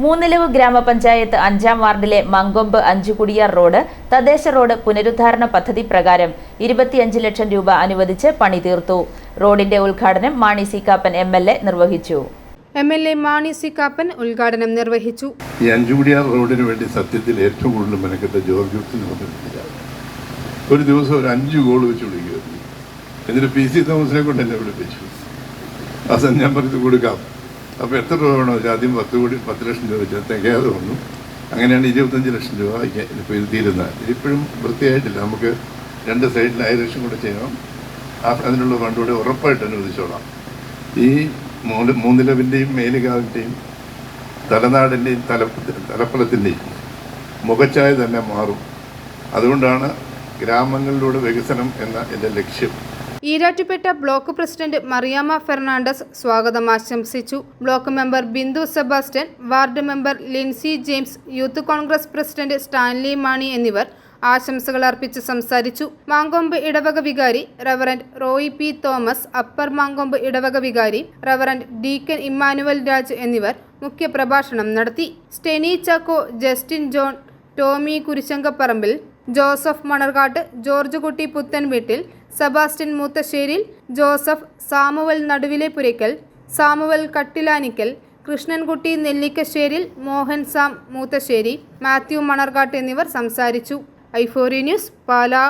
മൂന്നിലവ് ഗ്രാമപഞ്ചായത്ത് 5-ാം വാർഡിലെ മങ്കൊമ്പ് അഞ്ചുകുടിയാർ റോഡ് തദ്ദേശ റോഡ് പുനരുദ്ധാരണ പദ്ധതി പ്രകാരം 25 ലക്ഷം രൂപ അനുവദിച്ച് പണി തീർത്തു. റോഡിന്റെ ഉദ്ഘാടനം മാണി സി കാപ്പൻ MLA നിർവഹിച്ചു. MLA മാണി സി കാപ്പൻ ഉദ്ഘാടനം നിർവഹിച്ചു. ഈ അഞ്ചുകുടിയാർ റോഡിന് വേണ്ടി സത്യത്തിൽ ഏറ്റവും കൂടുതൽ മെനക്കെട്ട ജോർജ് ഒരു ദിവസം ഒരു 5 ഗോൾ വെച്ച് വിളിക്കുമായിരുന്നു. എന്നിട്ട് PC തോമസിനെ കൊണ്ട് എന്നെ വിളിപ്പിച്ചു. അവസാനം ഞാൻ പറഞ്ഞു കൊടുക്കാം. അപ്പോൾ എത്ര രൂപ വേണോ? ആദ്യം 10 ലക്ഷം രൂപ വെച്ചാൽ തികയാതെ വന്നു. അങ്ങനെയാണ് 25 ലക്ഷം രൂപ ഇപ്പോൾ ഇത് തീരുന്നത്. ഇതിപ്പോഴും വൃത്തിയായിട്ടില്ല. നമുക്ക് 2 സൈഡിൽ 1 ലക്ഷം കൂടെ ചെയ്യണം. അതിനുള്ള ഫണ്ട് കൂടെ ഉറപ്പായിട്ട് അനുവദിച്ചോളാം. ഈ മൂന്നിലവിൻ്റെയും മേലുകാവിൻ്റെയും തലനാടിൻ്റെയും തലപ്പലത്തിൻ്റെയും മുഖച്ഛായ തന്നെ മാറും. അതുകൊണ്ടാണ് ഗ്രാമങ്ങളിലൂടെ വികസനം എന്ന എൻ്റെ ലക്ഷ്യം. ഈരാറ്റുപേട്ട ബ്ലോക്ക് പ്രസിഡന്റ് മറിയാമ്മ ഫെർണാണ്ടസ് സ്വാഗതം ആശംസിച്ചു. Block member Bindu Sebastian, ward member Lincy James, youth Congress president Stanley Mani എന്നിവർ ആശംസകൾ അർപ്പിച്ച് സംസാരിച്ചു. മാങ്കൊമ്പ് ഇടവക വികാരി reverend Roy P. Thomas, upper Mankombu ഇടവക വികാരി റവറന്റ് ഡീക്കൻ ഇമ്മാനുവൽ രാജ് എന്നിവർ മുഖ്യപ്രഭാഷണം നടത്തി. സ്റ്റെനി ചാക്കോ, ജസ്റ്റിൻ ജോൺ, ടോമി കുരിശങ്കപ്പറമ്പിൽ, ജോസഫ് മണർകാട്ട്, ജോർജ് കുട്ടി പുത്തൻവീട്ടിൽ, സെബാസ്റ്റ്യൻ മൂത്തശ്ശേരിൽ, ജോസഫ്, സാമുവൽ നടുവിലെ പുരയ്ക്കൽ, സാമുവൽ കട്ടിലാനിക്കൽ, കൃഷ്ണൻകുട്ടി നെല്ലിക്കശ്ശേരിൽ, മോഹൻ സാം മൂത്തശ്ശേരി, മാത്യു മണർകാട്ട് എന്നിവർ സംസാരിച്ചു. i4 news, Pala.